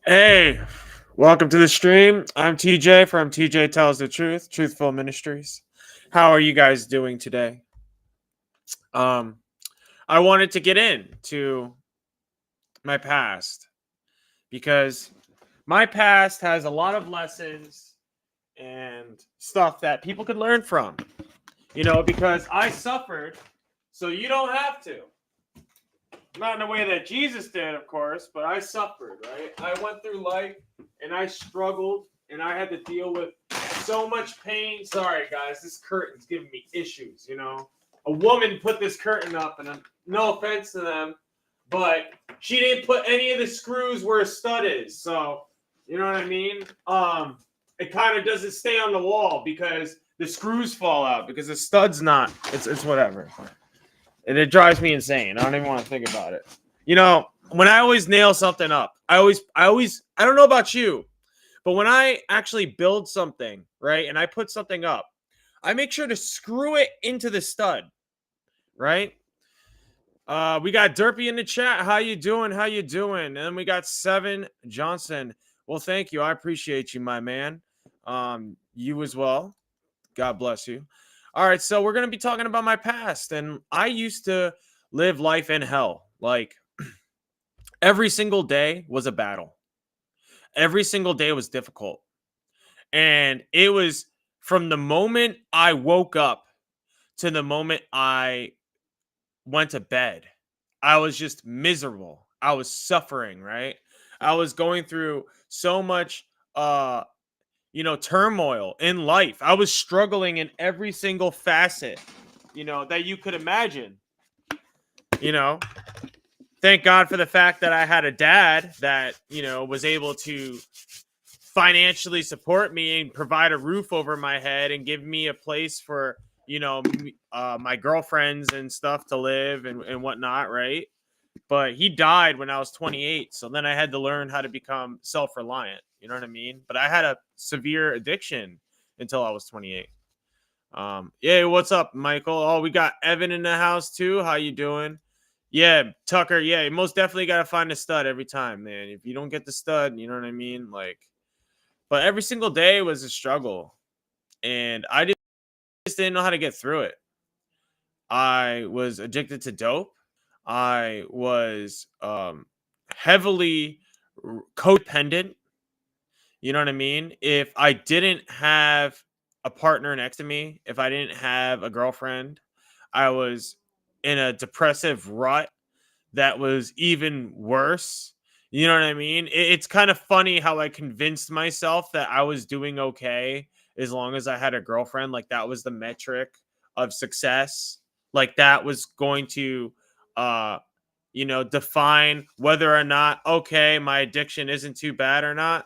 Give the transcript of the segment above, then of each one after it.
Hey, welcome to the stream. I'm TJ from TJ Tells the Truth, Truthful Ministries. How are you guys doing today? I wanted to get into my past because my past has a lot of lessons and stuff that people could learn from. Because I suffered, so you don't have to. Not in the way that Jesus did, of course, but I suffered, right? I went through life and I struggled and I had to deal with so much pain. Sorry, guys, this curtain's giving me issues, A woman put this curtain up, and no offense to them, but she didn't put any of the screws where a stud is. So, you know what I mean? It kind of doesn't stay on the wall because the screws fall out because the stud's not. It's whatever. And it drives me insane. I don't even want to think about it. When I always nail something up, I don't know about you, but when I actually build something, right, and I put something up, I make sure to screw it into the stud, right? We got Derpy in the chat. How you doing? And then we got Seven Johnson. Well, thank you. I appreciate you, my man. You as well. God bless you. All right, so we're going to be talking about my past, and I used to live life in hell. Like, every single day was a battle. Every single day was difficult. And it was from the moment I woke up to the moment I went to bed. I was just miserable. I was suffering, right? I was going through so much turmoil in life. I was struggling in every single facet, that you could imagine. Thank God for the fact that I had a dad that, was able to financially support me and provide a roof over my head and give me a place for, my girlfriends and stuff to live and whatnot, right? but he died when I was 28. So then I had to learn how to become self-reliant. You know what I mean? But I had a severe addiction until I was 28. Yeah, what's up, Michael? Oh, we got Evan in the house too. How you doing? Yeah, Tucker. Yeah, you most definitely got to find a stud every time, man. If you don't get the stud, you know what I mean? Like, but every single day was a struggle, and I just didn't know how to get through it. I was addicted to dope. I was heavily codependent. You know what I mean? If I didn't have a partner next to me, if I didn't have a girlfriend, I was in a depressive rut that was even worse. You know what I mean? It's kind of funny how I convinced myself that I was doing okay as long as I had a girlfriend. Like that was the metric of success. Like that was going to, uh, define whether or not, okay, my addiction isn't too bad or not.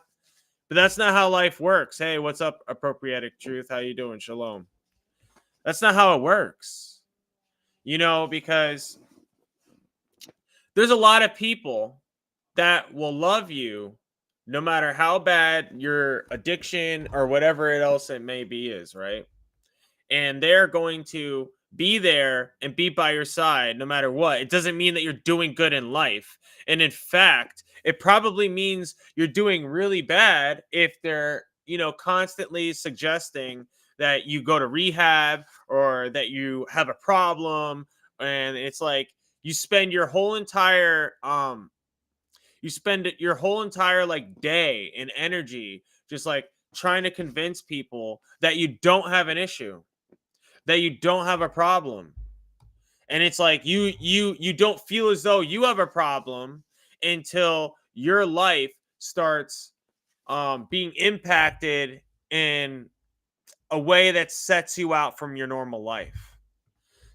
But that's not how life works. Hey, what's up, appropriatic truth? How you doing? Shalom. That's not how it works. Because there's a lot of people that will love you no matter how bad your addiction or whatever else it may be is, right? And they're going to be there and be by your side no matter what. It doesn't mean that you're doing good in life. And in fact, it probably means you're doing really bad if they're, constantly suggesting that you go to rehab or that you have a problem. And it's like you spend your whole entire like day and energy just like trying to convince people that you don't have an issue, that you don't have a problem. And it's like you don't feel as though you have a problem until your life starts being impacted in a way that sets you out from your normal life.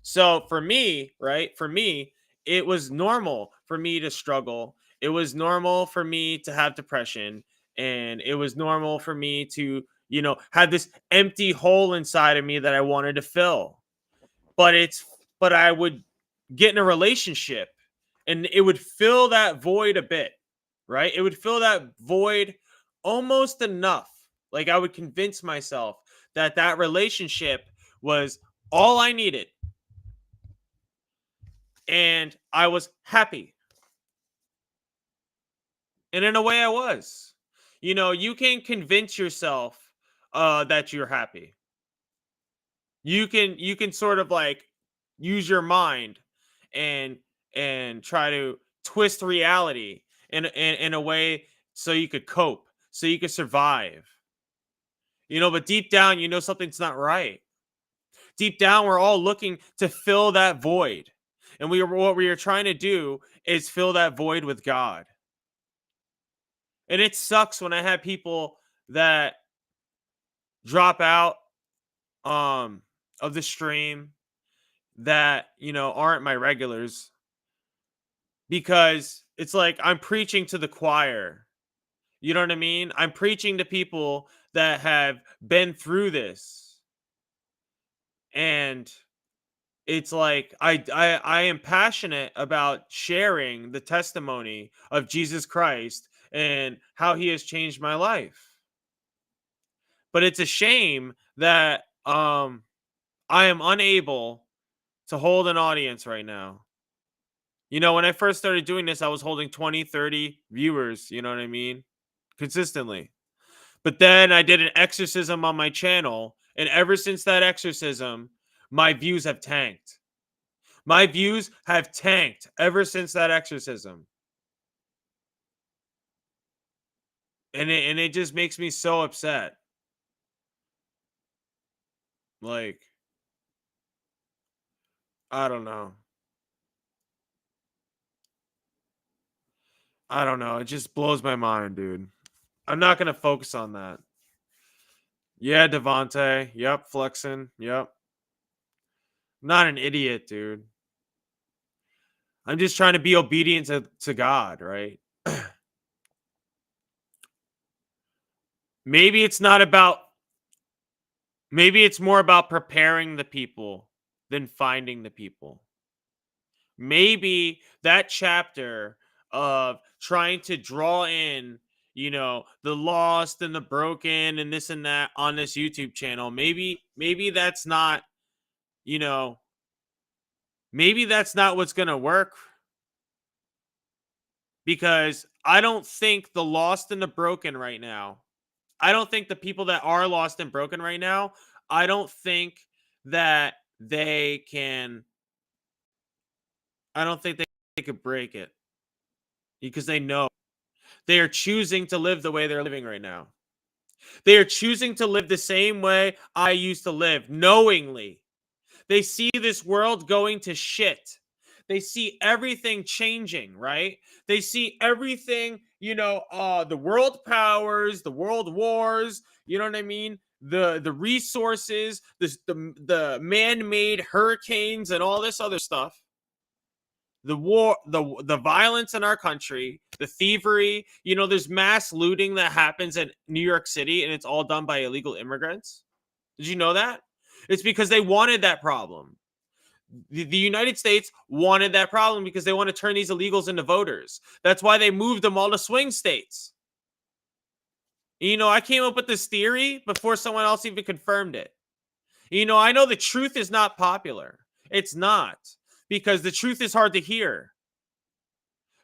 So for me, right? For me, it was normal for me to struggle. It was normal for me to have depression. And it was normal for me to, have this empty hole inside of me that I wanted to fill. But I would get in a relationship and it would fill that void a bit, right? It would fill that void almost enough. Like I would convince myself that that relationship was all I needed and I was happy. And in a way I was. You can convince yourself that you're happy. You can sort of like use your mind and try to twist reality in a way so you could cope, so you could survive. But deep down something's not right. Deep down we're all looking to fill that void. And what we are trying to do is fill that void with God. And it sucks when I have people that drop out of the stream that, aren't my regulars, because it's like I'm preaching to the choir. You know what I mean? I'm preaching to people that have been through this. And it's like I am passionate about sharing the testimony of Jesus Christ and how he has changed my life. But it's a shame that I am unable to hold an audience right now. When I first started doing this, I was holding 20, 30 viewers, you know what I mean? Consistently. But then I did an exorcism on my channel, and ever since that exorcism, my views have tanked. My views have tanked ever since that exorcism. And it just makes me so upset. Like, I don't know. I don't know. It just blows my mind, dude. I'm not gonna focus on that. Yeah, Devonte. Yep, flexing. Yep. Not an idiot, dude. I'm just trying to be obedient to God, right? Maybe it's not about maybe it's more about preparing the people than finding the people. maybe that chapter of trying to draw in, the lost and the broken and this and that on this YouTube channel, maybe that's not, you know, maybe that's not what's going to work, because I don't think the lost and the broken right now, I don't think the people that are lost and broken right now, I don't think that they can, I don't think they could break it, because they know they are choosing to live the way they're living right now. They are choosing to live the same way I used to live, knowingly. They see this world going to shit. They see everything changing, right? They see everything, the world powers, the world wars, you know what I mean? The resources, the man-made hurricanes and all this other stuff. The war, the violence in our country, the thievery, there's mass looting that happens in New York City, and it's all done by illegal immigrants. Did you know that? It's because they wanted that problem. The United States wanted that problem because they want to turn these illegals into voters. That's why they moved them all to swing states. I came up with this theory before someone else even confirmed it. I know the truth is not popular. It's not, because the truth is hard to hear.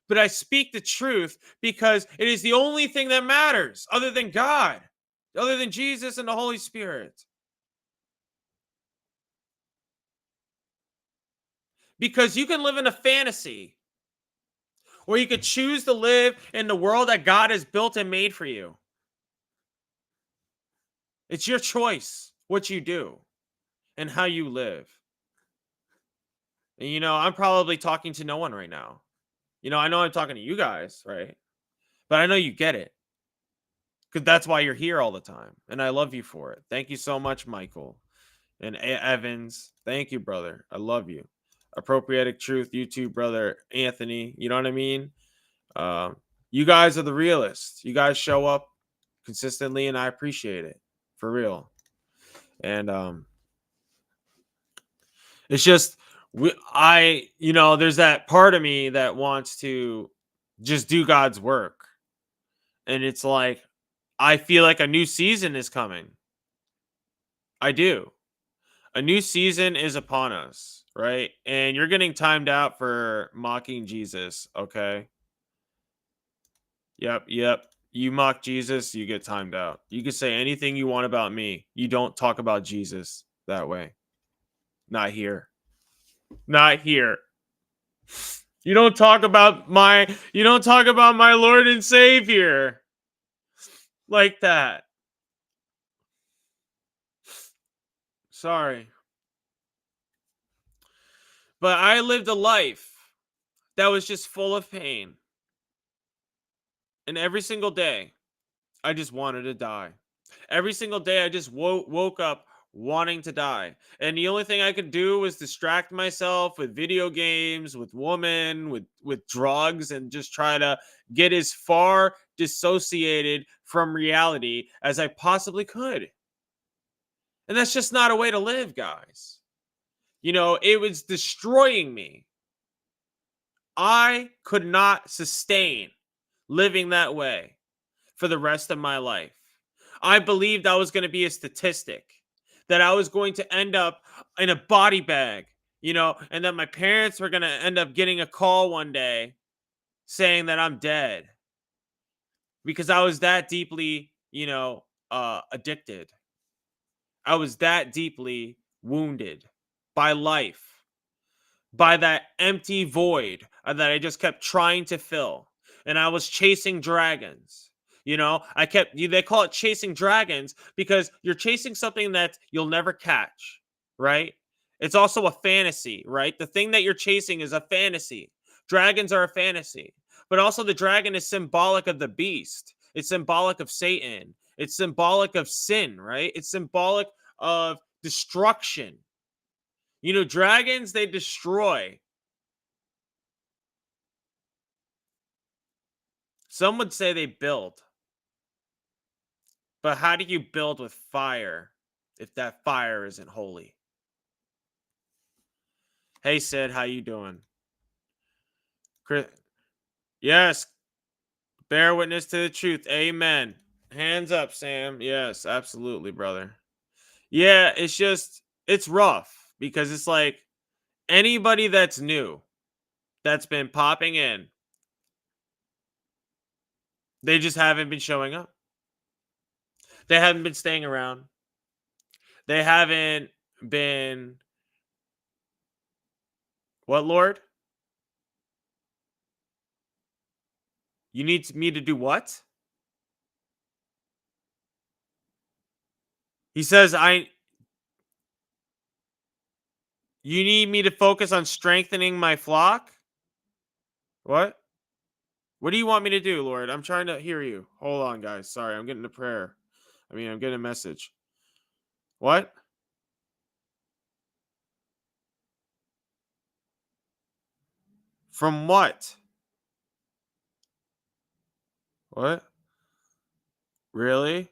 But I speak the truth because it is the only thing that matters other than God, other than Jesus and the Holy Spirit. Because you can live in a fantasy, or you could choose to live in the world that God has built and made for you. It's your choice what you do and how you live. And I'm probably talking to no one right now. I know I'm talking to you guys, right? But I know you get it, because that's why you're here all the time. And I love you for it. Thank you so much, Michael and Evans. Thank you, brother. I love you. Appropriatic Truth, YouTube, brother Anthony. You know what I mean? You guys are the realists. You guys show up consistently, and I appreciate it, for real. And it's just there's that part of me that wants to just do God's work, and it's like I feel like a new season is coming. I do. A new season is upon us, right? And you're getting timed out for mocking Jesus, okay? Yep. You mock Jesus, you get timed out. You can say anything you want about me. You don't talk about Jesus that way. Not here. Not here. You don't talk about my Lord and Savior like that. Sorry. But I lived a life that was just full of pain. And every single day, I just wanted to die. Every single day, I just woke up wanting to die. And the only thing I could do was distract myself with video games, with women, with drugs, and just try to get as far dissociated from reality as I possibly could. And that's just not a way to live, guys. It was destroying me. I could not sustain living that way for the rest of my life. I believed I was going to be a statistic, that I was going to end up in a body bag, and that my parents were going to end up getting a call one day saying that I'm dead, because I was that deeply, addicted. I was that deeply wounded by life, by that empty void that I just kept trying to fill. And I was chasing dragons. They call it chasing dragons because you're chasing something that you'll never catch, right? It's also a fantasy, right? The thing that you're chasing is a fantasy. Dragons are a fantasy, but also the dragon is symbolic of the beast. It's symbolic of Satan. It's symbolic of sin, right? It's symbolic of destruction. Dragons, they destroy. Some would say they build. But how do you build with fire if that fire isn't holy? Hey Sid, how you doing? Yes, bear witness to the truth. Amen. Hands up, Sam. Yes, absolutely, brother. Yeah, it's rough because it's like anybody that's new that's been popping in, they just haven't been showing up. They haven't been staying around. They haven't been what, Lord? You need me to do what? He says, you need me to focus on strengthening my flock? What? What do you want me to do, Lord? I'm trying to hear you. Hold on, guys. Sorry, I'm getting a prayer. I'm getting a message. What? From what? What? Really?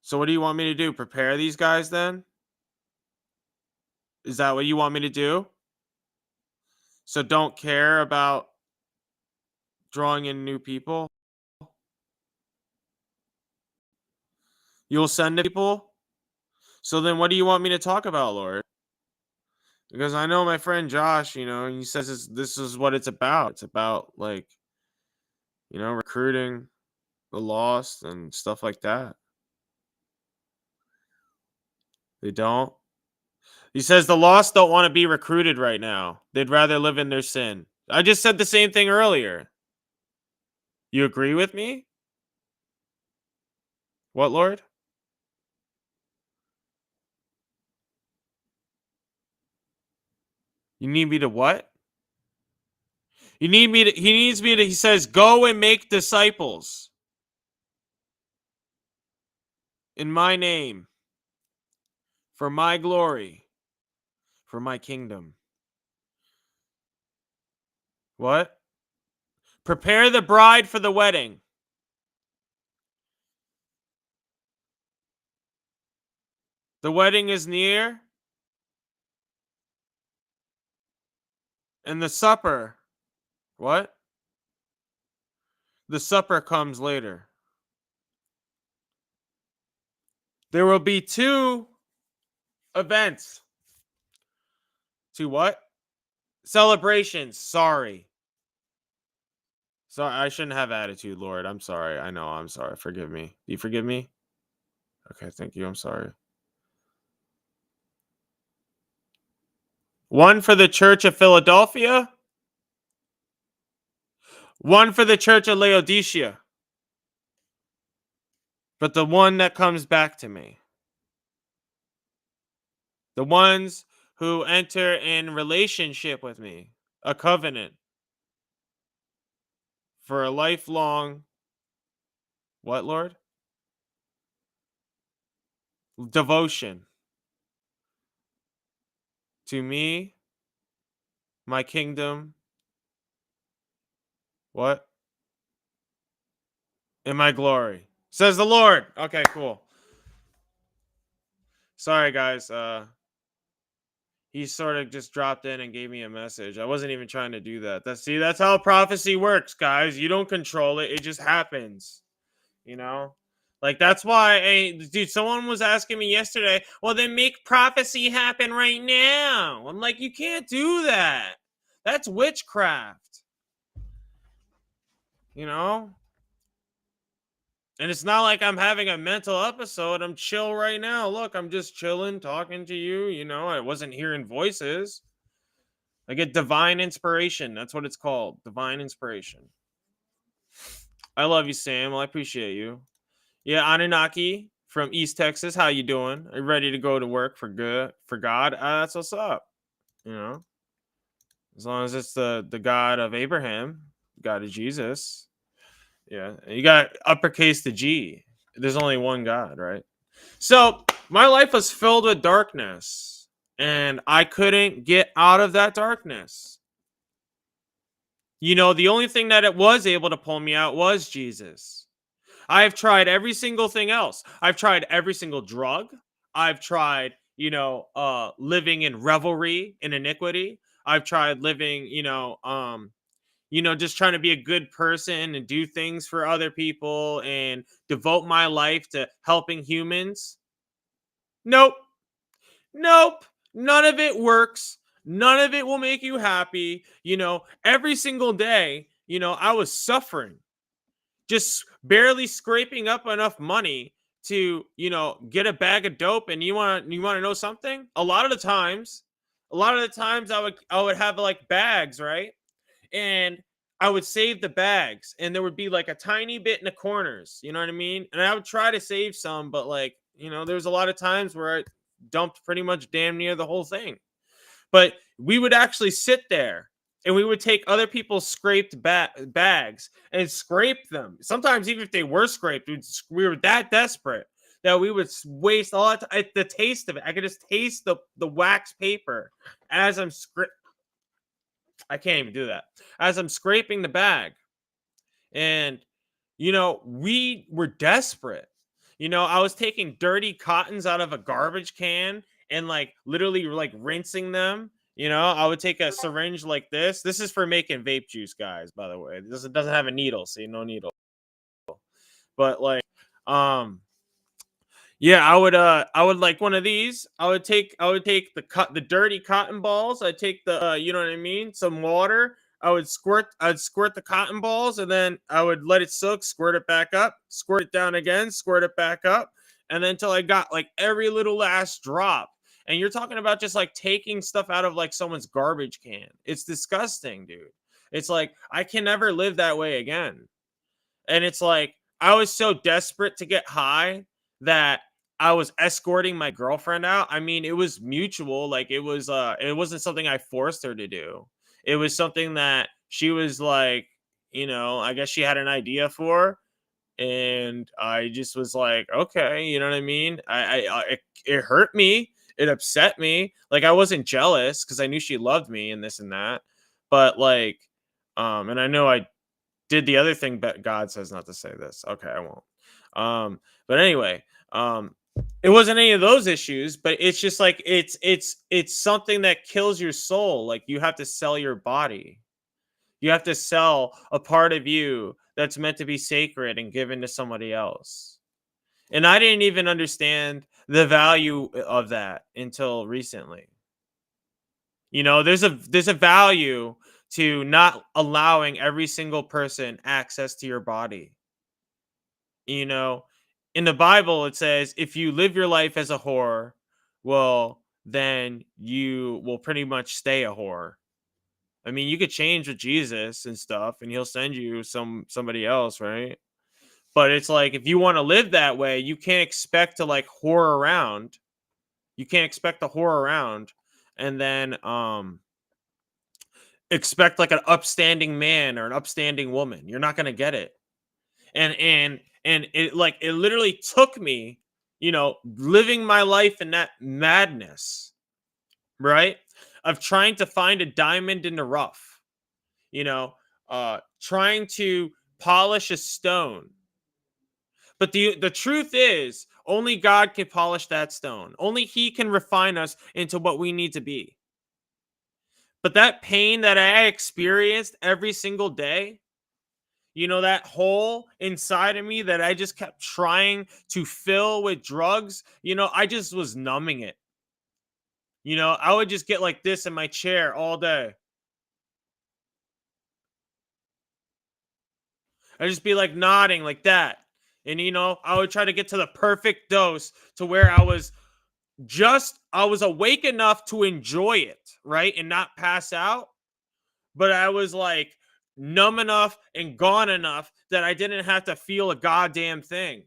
So what do you want me to do? Prepare these guys then? Is that what you want me to do? So don't care about drawing in new people? You'll send the people? So then what do you want me to talk about, Lord? Because I know my friend Josh, he says this is what it's about. It's about like, recruiting the lost and stuff like that. They don't. He says the lost don't want to be recruited right now. They'd rather live in their sin. I just said the same thing earlier. You agree with me? What, Lord? You need me to what? He needs me to, he says, go and make disciples in my name, for my glory, for my kingdom. What? Prepare the bride for the wedding. The wedding is near, and the supper. What? The supper comes later. There will be two events. Two what? Celebrations. Sorry. Sorry, I shouldn't have attitude, Lord. I'm sorry. I know. I'm sorry. Forgive me. Do you forgive me? Okay, thank you. I'm sorry. One for the Church of Philadelphia, one for the Church of Laodicea. But the one that comes back to me. The ones who enter in relationship with me, a covenant for a lifelong, what, Lord? Devotion to me, my kingdom, what? In my glory, says the Lord. Okay, cool. Sorry, guys. He sort of just dropped in and gave me a message. I wasn't even trying to do that. That's how prophecy works, guys. You don't control it. It just happens. You know? Like that's why dude, someone was asking me yesterday, well then make prophecy happen right now. I'm like, you can't do that. That's witchcraft. You know? And it's not like I'm having a mental episode. I'm chill right now. Look, I'm just chilling, talking to you. I wasn't hearing voices. I get divine inspiration. That's what it's called. Divine inspiration. I love you, Sam. Well, I appreciate you. Yeah, Anunnaki from East Texas. How you doing? Are you ready to go to work for God? That's what's up. As long as it's the God of Abraham, God of Jesus. Yeah, you got uppercase the G. There's only one God, right? So my life was filled with darkness, and I couldn't get out of that darkness. The only thing that it was able to pull me out was Jesus. I've tried every single thing else. I've tried every single drug. I've tried, living in revelry in iniquity. I've tried living, just trying to be a good person and do things for other people and devote my life to helping humans. Nope. Nope. None of it works. None of it will make you happy. Every single day, I was suffering, just barely scraping up enough money to, get a bag of dope. And you want to know something? A lot of the times I would have like bags, right? And I would save the bags, and there would be like a tiny bit in the corners, you know what I mean? And I would try to save some, but like, there's a lot of times where I dumped pretty much damn near the whole thing. But we would actually sit there and we would take other people's scraped bags and scrape them. Sometimes even if they were scraped, we were that desperate that we would waste a lot of the taste of it. I could just taste the wax paper as I can't even do that. As I'm scraping the bag. And, we were desperate. I was taking dirty cottons out of a garbage can and like literally like rinsing them. I would take a syringe like this. This is for making vape juice, guys, by the way. This doesn't have a needle, see, no needle. But like, um, yeah, I would like one of these. I would take the dirty cotton balls. I'd take you know what I mean, some water. I'd squirt the cotton balls, and then I would let it soak, squirt it back up, squirt it down again, squirt it back up, and then until I got like every little last drop. And you're talking about just like taking stuff out of like someone's garbage can. It's disgusting, dude. It's like I can never live that way again. And it's like I was so desperate to get high that I was escorting my girlfriend out. I mean, it was mutual. Like it wasn't something I forced her to do. It was something that she was like, I guess she had an idea for, and I just was like, okay, you know what I mean? It hurt me. It upset me. Like I wasn't jealous because I knew she loved me and this and that. But like, and I know I did the other thing, but God says not to say this. Okay, I won't. But anyway, it wasn't any of those issues, but it's just like it's something that kills your soul. Like you have to sell your body. You have to sell a part of you that's meant to be sacred and given to somebody else. And I didn't even understand the value of that until recently. There's a value to not allowing every single person access to your body. You know, in the Bible it says if you live your life as a whore, well, then you will pretty much stay a whore. I mean, you could change with Jesus and stuff and he'll send you somebody else, right? But it's like if you want to live that way, you can't expect to like whore around. You can't expect to whore around and then expect like an upstanding man or an upstanding woman. You're not going to get it. And it literally took me, living my life in that madness, right? Of trying to find a diamond in the rough, you know, trying to polish a stone. But the truth is, only God can polish that stone. Only He can refine us into what we need to be. But that pain that I experienced every single day, that hole inside of me that I just kept trying to fill with drugs, I just was numbing it. I would just get like this in my chair all day. I'd just be like nodding like that. And, I would try to get to the perfect dose to where I was awake enough to enjoy it, right? And not pass out. But I was like numb enough and gone enough that I didn't have to feel a goddamn thing.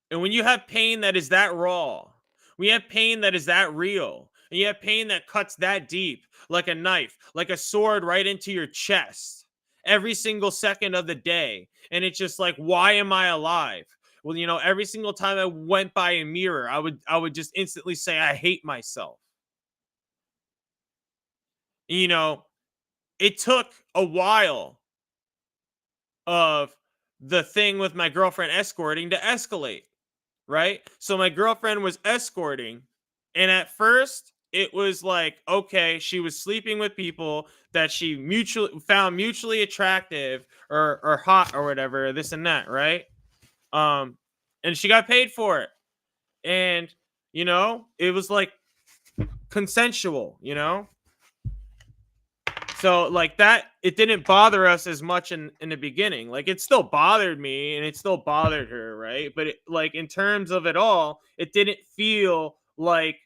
And when you have pain that is that raw, when you have pain that is that real, and you have pain that cuts that deep, like a knife, like a sword right into your chest every single second of the day, and it's just like, why am I alive? Well, every single time I went by a mirror, I would just instantly say, I hate myself. You know, it took a while of the thing with my girlfriend escorting to escalate, right? So my girlfriend was escorting, and at first it was like, okay, she was sleeping with people that she mutually attractive or hot or whatever, this and that, right? Um, and she got paid for it. And it was like consensual, so like that, it didn't bother us as much in the beginning. Like it still bothered me and it still bothered her, right? But like in terms of it all, it didn't feel like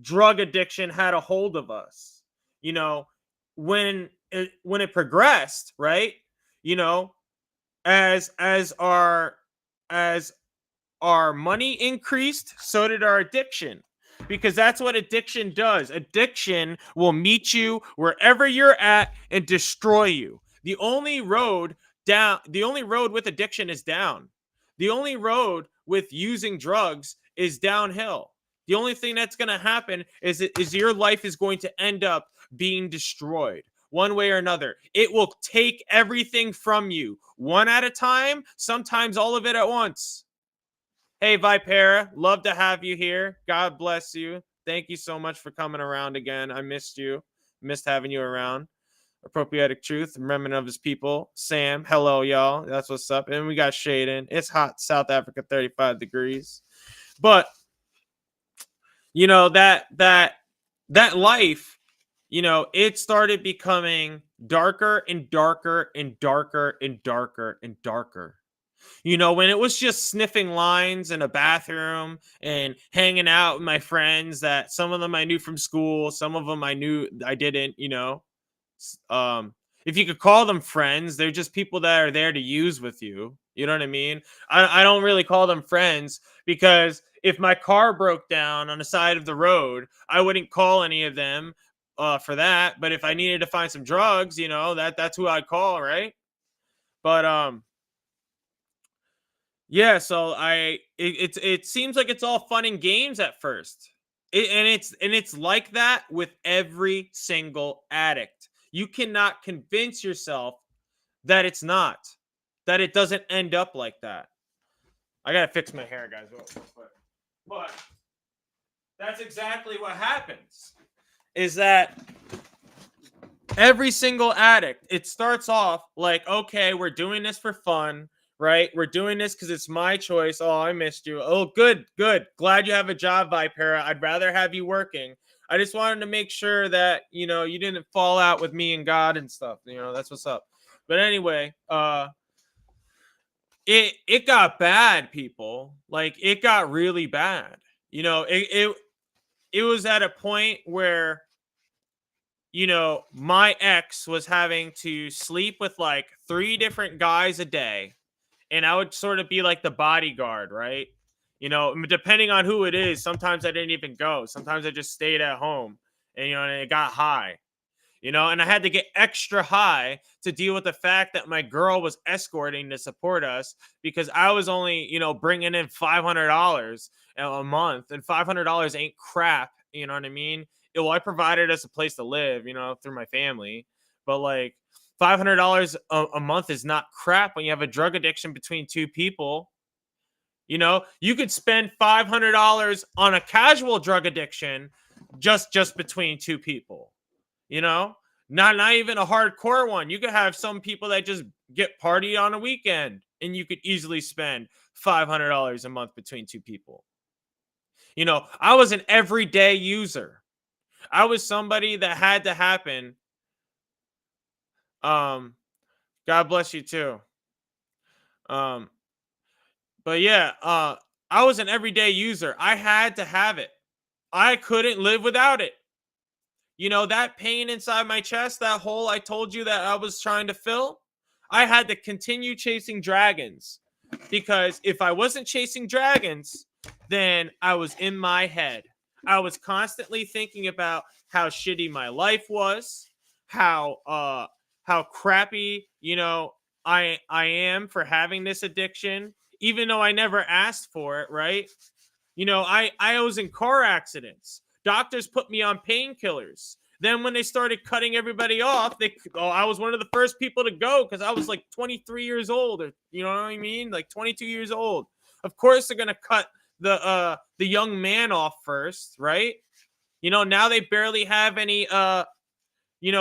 drug addiction had a hold of us. You know, when it progressed, right? You know, as as our money increased, so did our addiction. Because that's what addiction does. Addiction will meet you wherever you're at and destroy you. The only road with addiction is down. The only road with using drugs is downhill. The only thing that's going to happen is your life is going to end up being destroyed one way or another. It will take everything from you one at a time, sometimes all of it at once. Hey, Vipera, love to have you here. God bless you. Thank you so much for coming around again. I missed you. Missed having you around. Appropriatic Truth, remnant of his people. Sam, hello, y'all. That's what's up. And we got Shaden. It's hot, South Africa, 35 degrees. But that life, it started becoming darker and darker and darker and darker and darker. When it was just sniffing lines in a bathroom and hanging out with my friends, that some of them I knew from school, some of them I knew I didn't, if you could call them friends, they're just people that are there to use with you. You know what I mean? I don't really call them friends because if my car broke down on the side of the road, I wouldn't call any of them for that. But if I needed to find some drugs, that's who I'd call, right? But yeah, so it seems like it's all fun and games at first. And it's like that with every single addict. You cannot convince yourself that it's not, that it doesn't end up like that. I gotta fix my hair, guys. Real quick. But that's exactly what happens. Is that every single addict, it starts off like, okay, we're doing this for fun, right? We're doing this because it's my choice. Oh, I missed you. Oh, good. Glad you have a job, Vipera. I'd rather have you working. I just wanted to make sure that, you didn't fall out with me and God and stuff. That's what's up. But anyway, it got bad, people. Like, it got really bad. It was at a point where my ex was having to sleep with like 3 different guys a day, and I would sort of be like the bodyguard, right? Depending on who it is, sometimes I didn't even go. Sometimes I just stayed at home, and it got high, and I had to get extra high to deal with the fact that my girl was escorting to support us because I was only, bringing in $500 a month, and $500 ain't crap. You know what I mean? Well, I provided us a place to live, through my family, but like $500 a month is not crap when you have a drug addiction between 2 people. You could spend $500 on a casual drug addiction just between 2 people. Not even a hardcore one. You could have some people that just get party on a weekend, and you could easily spend $500 a month between 2 people. I was an everyday user. I was somebody that had to happen. God bless you too. But yeah, I was an everyday user. I had to have it. I couldn't live without it. That pain inside my chest, that hole I told you that I was trying to fill, I had to continue chasing dragons. Because if I wasn't chasing dragons, then I was in my head. I was constantly thinking about how shitty my life was, how crappy, I am for having this addiction, even though I never asked for it, right? I was in car accidents. Doctors put me on painkillers. Then when they started cutting everybody off, I was one of the first people to go because I was like 23 years old, or you know what I mean? Like 22 years old. Of course they're gonna cut the young man off first, right? Now they barely have any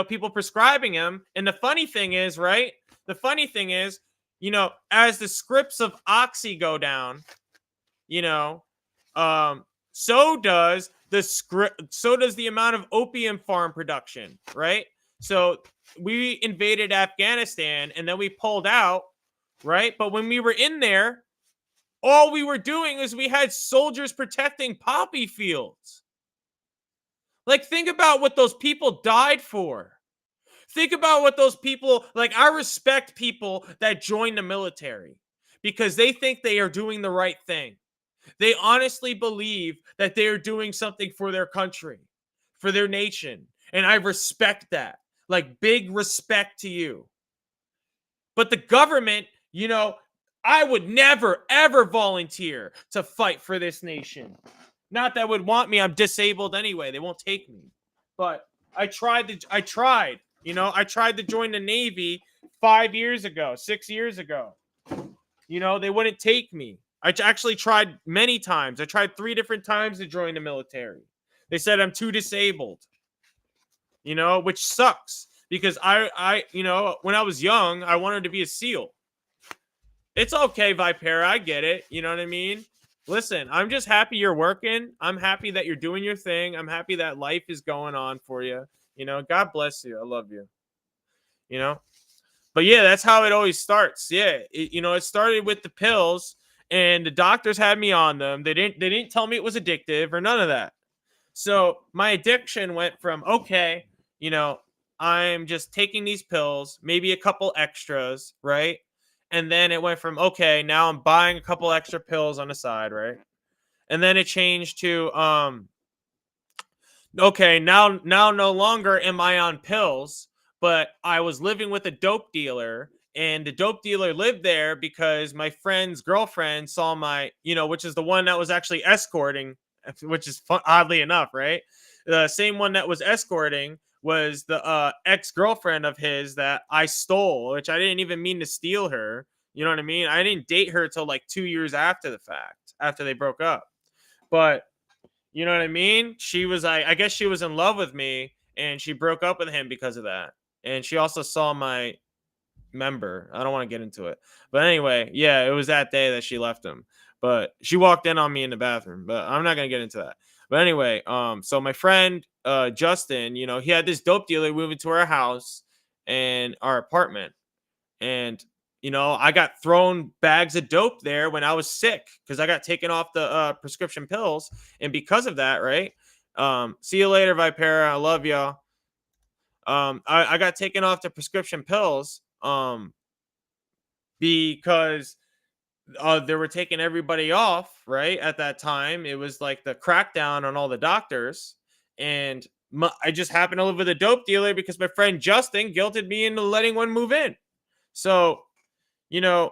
people prescribing him. And the funny thing is, right? The funny thing is, as the scripts of Oxy go down, you know, so does the amount of opium farm production, right? So we invaded Afghanistan and then we pulled out, right? But when we were in there, all we were doing is we had soldiers protecting poppy fields. Like, think about what those people died for. Think about what those people, like, I respect people that join the military because they think they are doing the right thing. They honestly believe that they are doing something for their country, for their nation. And I respect that. Like, big respect to you. But the government, I would never, ever volunteer to fight for this nation. Not that would want me. I'm disabled anyway. They won't take me. But I tried to join the Navy 5 years ago, 6 years ago. They wouldn't take me. I actually tried many times. I tried 3 different times to join the military. They said I'm too disabled, which sucks because I when I was young, I wanted to be a SEAL. It's okay, Vipera. I get it. You know what I mean? Listen, I'm just happy you're working. I'm happy that you're doing your thing. I'm happy that life is going on for you. God bless you. I love you. But yeah, that's how it always starts. Yeah, it started with the pills, and the doctors had me on them. They didn't tell me it was addictive or none of that. So my addiction went from, okay, I'm just taking these pills, maybe a couple extras, right? And then it went from, okay, now I'm buying a couple extra pills on the side, right? And then it changed to, okay, now no longer am I on pills, but I was living with a dope dealer, and the dope dealer lived there because my friend's girlfriend saw which is the one that was actually escorting, which is fun, oddly enough, right? The same one that was escorting was the ex-girlfriend of his that I stole, which I didn't even mean to steal her. You know what I mean? I didn't date her till like 2 years after the fact, after they broke up. But you know what I mean? She was I guess she was in love with me, and she broke up with him because of that. And she also saw my member. I don't want to get into it. But anyway, yeah, it was that day that she left him. But she walked in on me in the bathroom, but I'm not going to get into that. But anyway, so my friend Justin, he had this dope dealer move into our house and our apartment. And I got thrown bags of dope there when I was sick because I got taken off the prescription pills. And because of that, right? See you later, Vipera. I love y'all. I got taken off the prescription pills because they were taking everybody off, right? At that time, it was like the crackdown on all the doctors. And I just happened to live with a dope dealer because my friend Justin guilted me into letting one move in. So, I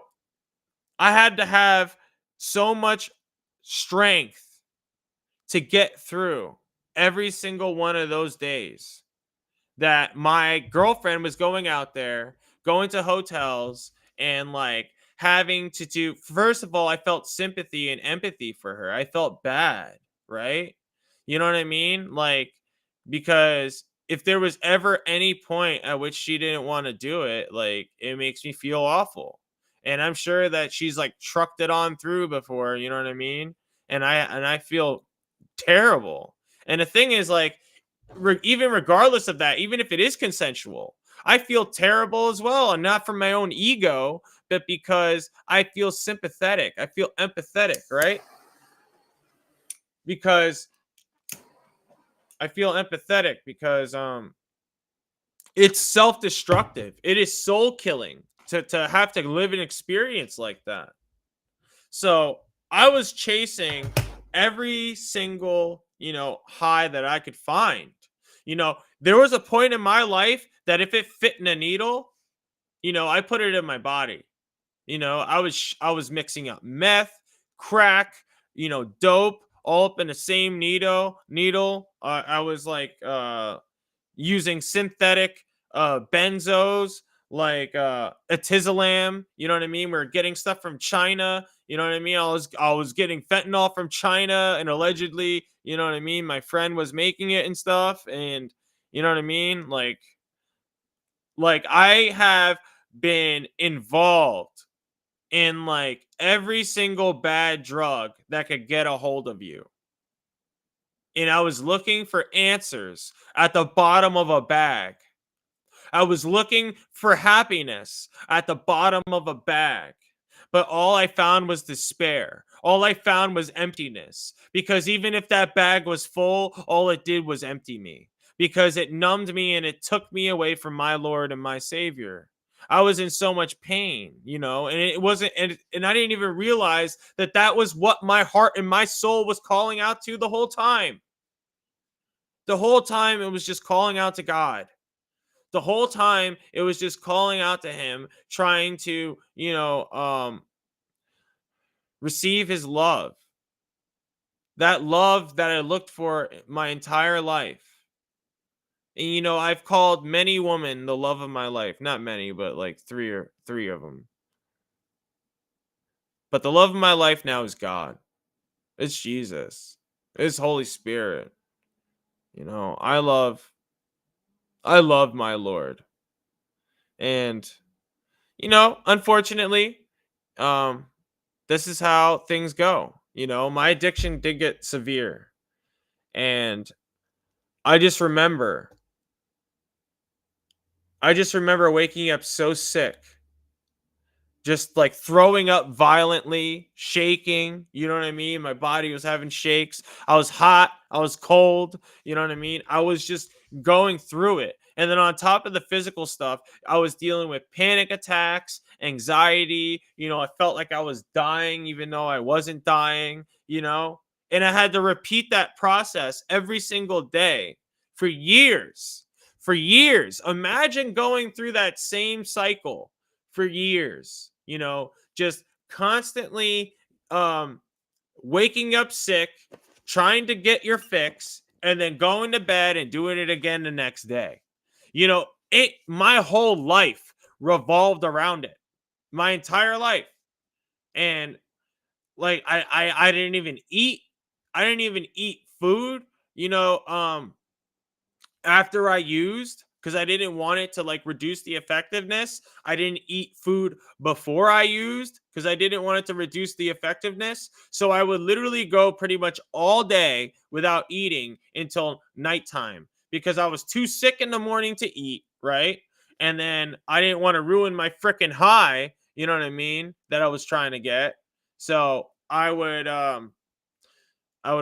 had to have so much strength to get through every single one of those days that my girlfriend was going out there, going to hotels, and like having to do. First of all, I felt sympathy and empathy for her. I felt bad, right? You know what I mean? Like, because if there was ever any point at which she didn't want to do it, like, it makes me feel awful. And I'm sure that she's like trucked it on through before, you know what I mean? And I feel terrible. And the thing is, like, even regardless of that, even if it is consensual, I feel terrible as well, and not from my own ego, but because I feel sympathetic. I feel empathetic, right? Because I feel empathetic because it's self-destructive. It is soul killing to have to live an experience like that. So I was chasing every single, high that I could find. There was a point in my life that if it fit in a needle, I put it in my body. I was mixing up meth, crack, dope, all up in the same needle. I was like using synthetic benzos, like Atizalam, you know what I mean? We are getting stuff from China, you know what I mean? I was getting fentanyl from China, and allegedly, you know what I mean, my friend was making it and stuff, and you know what I mean? Like I have been involved in like every single bad drug that could get a hold of you. And I was looking for answers at the bottom of a bag. I was looking for happiness at the bottom of a bag. But all I found was despair. All I found was emptiness. Because even if that bag was full, all it did was empty me. Because it numbed me and it took me away from my Lord and my Savior. I was in so much pain, you know, and it wasn't, and I didn't even realize that that was what my heart and my soul was calling out to the whole time. The whole time it was just calling out to God. The whole time it was just calling out to him, trying to, receive his love. That love that I looked for my entire life. And I've called many women the love of my life. Not many, but like three of them. But the love of my life now is God. It's Jesus. It's Holy Spirit. You know, I love my Lord. And unfortunately, um this is how things go. My addiction did get severe. And I just remember I just remember waking up so sick, just like throwing up violently, shaking, you know what I mean? My body was having shakes. I was hot, I was cold, you know what I mean? I was just going through it. And then on top of the physical stuff, I was dealing with panic attacks, anxiety, I felt like I was dying even though I wasn't dying. And I had to repeat that process every single day for years. For years. Imagine going through that same cycle for years, just constantly um waking up sick, trying to get your fix, and then going to bed and doing it again the next day. It my whole life revolved around it. My entire life. And like I didn't even eat. I didn't even eat food, after I used, because I didn't want it to like reduce the effectiveness. I didn't eat food before I used because I didn't want it to reduce the effectiveness. So I would literally go pretty much all day without eating until nighttime because I was too sick in the morning to eat, right? And then I didn't want to ruin my freaking high, you know what I mean, that I was trying to get. So I would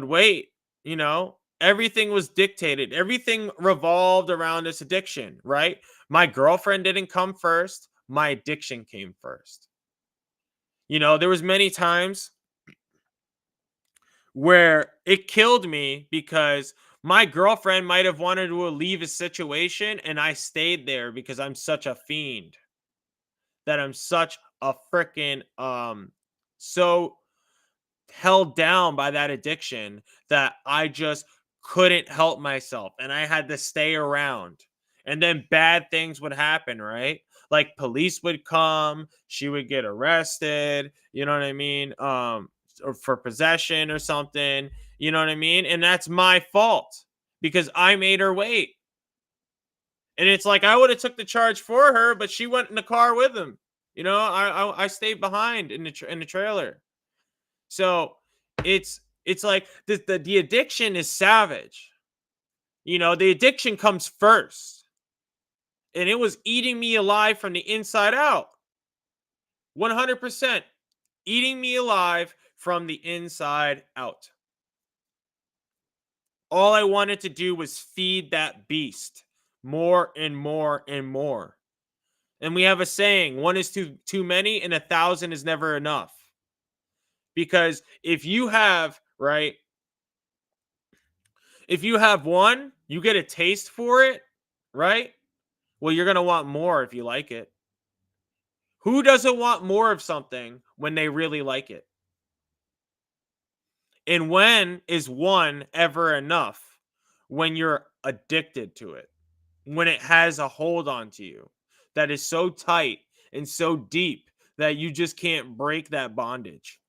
wait, everything was dictated. Everything revolved around this addiction, right? My girlfriend didn't come first. My addiction came first. There was many times where it killed me because my girlfriend might have wanted to leave a situation and I stayed there because I'm such a fiend. That I'm such a freaking so held down by that addiction that I just couldn't help myself and I had to stay around. And then bad things would happen, right? Like police would come, she would get arrested, you know what I mean? Or for possession or something, you know what I mean? And that's my fault because I made her wait. And it's like I would have took the charge for her, but she went in the car with him. I stayed behind in the trailer. So it's like the addiction is savage. The addiction comes first. And it was eating me alive from the inside out. 100% eating me alive from the inside out. All I wanted to do was feed that beast more and more and more. And we have a saying, one is too many and 1,000 is never enough. Because if you have, right, if you have one, you get a taste for it, right? Well, you're going to want more if you like it. Who doesn't want more of something when they really like it? And when is one ever enough? When you're addicted to it, when it has a hold onto you. that is so tight and so deep that you just can't break that bondage.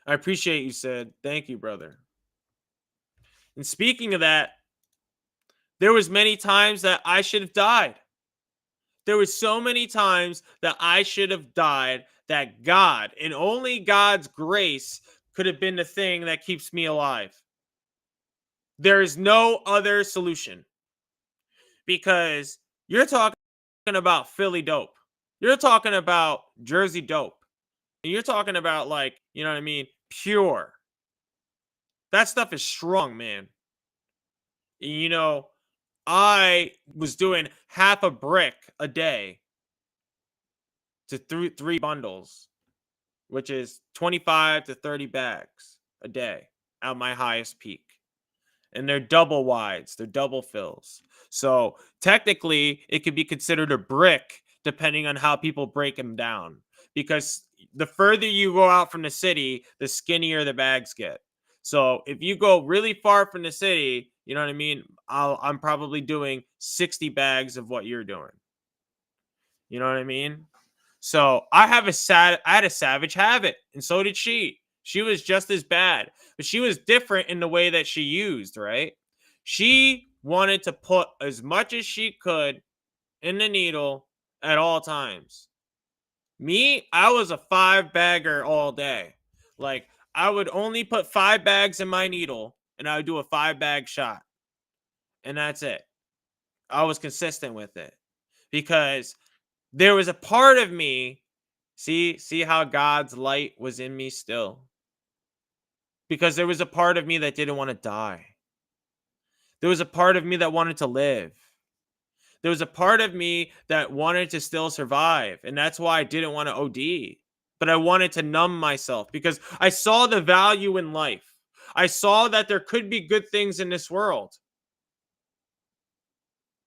I appreciate you, Sid. Thank you, brother. And speaking of that, there was many times that I should have died. There was so many times that I should have died that God and only God's grace could have been the thing that keeps me alive. There is no other solution because you're talking about Philly dope. You're talking about Jersey dope. And you're talking about, like, you know what I mean? Pure. That stuff is strong, man. You know, I was doing half a brick a day to three bundles, which is 25 to 30 bags a day at my highest peak. And they're double wides, they're double fills. So technically, it could be considered a brick depending on how people break them down. Because the further you go out from the city, the skinnier the bags get. So if you go really far from the city, you know what I mean? I'm probably doing 60 bags of what you're doing. You know what I mean? So I had a savage habit, and so did she. She was just as bad, but she was different in the way that she used, right? She wanted to put as much as she could in the needle at all times. Me, I was a 5-bagger all day. Like, I would only put 5 bags in my needle and I would do a 5-bag shot. And that's it. I was consistent with it because there was a part of me, see how God's light was in me still. Because there was a part of me that didn't want to die. There was a part of me that wanted to live. There was a part of me that wanted to still survive. And that's why I didn't want to OD. But I wanted to numb myself because I saw the value in life. I saw that there could be good things in this world.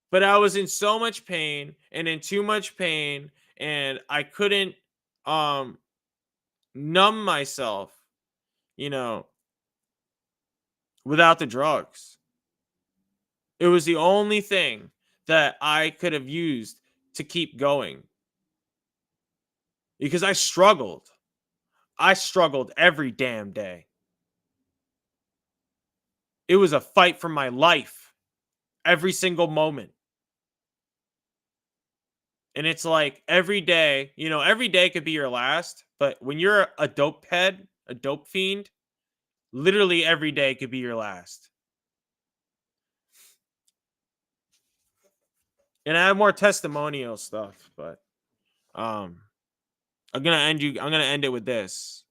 But I was in so much pain and in too much pain, and I couldn't numb myself, you know, without the drugs. It was the only thing that I could have used to keep going. Because I struggled. I struggled every damn day. It was a fight for my life every single moment. And it's like every day, you know, every day could be your last, but when you're a dope head, a dope fiend, literally every day could be your last. And I have more testimonial stuff, but I'm gonna end it with this.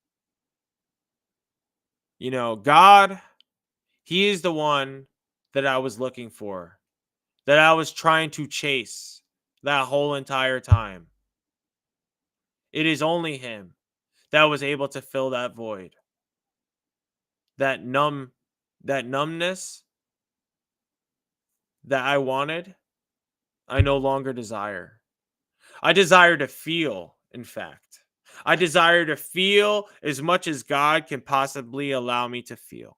You know, God, He is the one that I was looking for, that I was trying to chase that whole entire time. It is only Him that was able to fill that void. That numbness that I wanted, I no longer desire. I desire to feel, in fact. I desire to feel as much as God can possibly allow me to feel.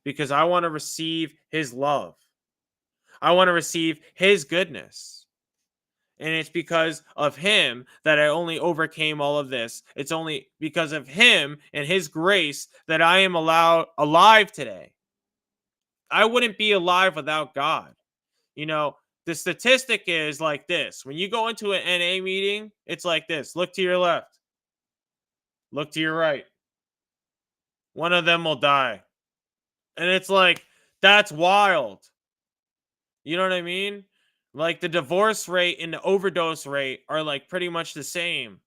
Because I want to receive His love. I want to receive His goodness. And it's because of Him that I only overcame all of this. It's only because of Him and His grace that I am alive today. I wouldn't be alive without God. You know, the statistic is like this. When you go into an NA meeting, it's like this. Look to your left. Look to your right. One of them will die. And it's like, that's wild. You know what I mean? Like, the divorce rate and the overdose rate are like pretty much the same.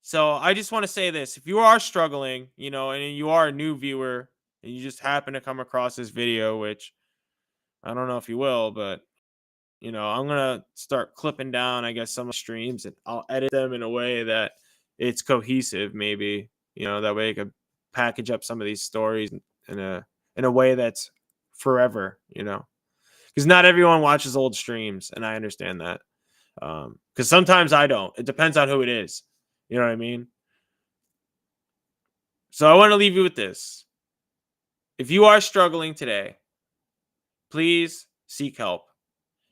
So I just want to say this. If you are struggling, you know, and you are a new viewer and you just happen to come across this video, which I don't know if you will, but you know, I'm gonna start clipping down, I guess, some streams, and I'll edit them in a way that it's cohesive. Maybe, you know, that way I could package up some of these stories in a way that's forever. You know, because not everyone watches old streams, and I understand that. Because sometimes I don't. It depends on who it is. You know what I mean? So I want to leave you with this. If you are struggling today, please seek help.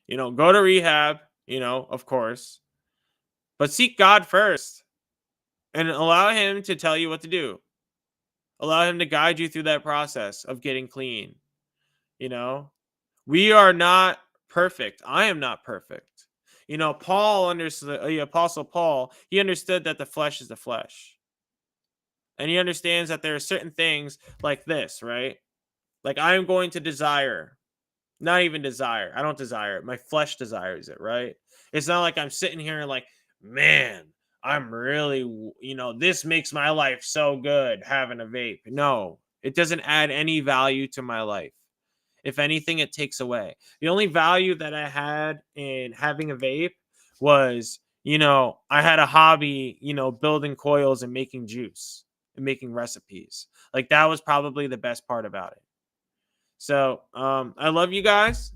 Go to rehab, of course, but seek God first and allow him to tell you what to do. Allow him to guide you through that process of getting clean. You know, we are not perfect. I am not perfect. Paul understood, the Apostle Paul, he understood that the flesh is the flesh. And he understands that there are certain things like this, right? Like I am going to desire, not even desire. I don't desire it. My flesh desires it, right? It's not like I'm sitting here and like, man, I'm really, this makes my life so good having a vape. No, it doesn't add any value to my life. If anything, it takes away. The only value that I had in having a vape was, I had a hobby, building coils and making juice and making recipes. Like that was probably the best part about it. So, I love you guys.